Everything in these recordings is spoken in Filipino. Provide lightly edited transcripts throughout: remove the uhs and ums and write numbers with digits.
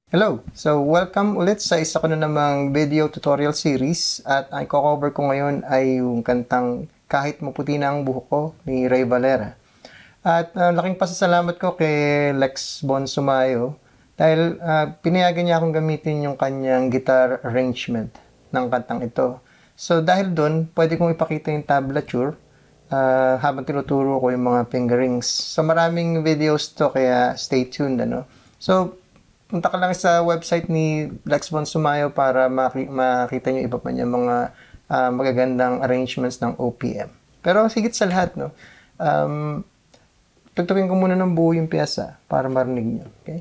Hello! So, welcome ulit sa isa ko na namang video tutorial series at ang i-cover ko ngayon ay yung kantang Kahit Maputi na ang Buhok Ko ni Rey Valera. At laking pasasalamat ko kay Lex Von Sumayo dahil pinayagan niya akong gamitin yung kanyang guitar arrangement ng kantang ito. So, dahil doon, pwede kong ipakita yung tablature habang tinuturo ko yung mga fingerings. So, maraming videos to kaya stay tuned. So, punta ka lang sa website ni Lex Von Sumayo para makita nyo iba pa niya mga magagandang arrangements ng OPM. Pero sigit sa lahat, tugtugin ko muna ng buo yung piyesa para marinig nyo. Okay?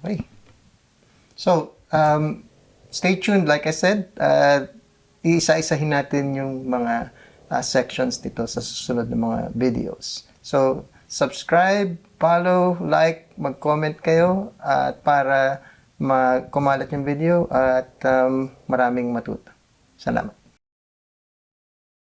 Okay. So, stay tuned. Like I said, iisa-isahin natin yung mga sections dito sa susunod na mga videos. So, subscribe, follow, like, mag-comment kayo at para kumalat yung video at maraming matuto. Salamat.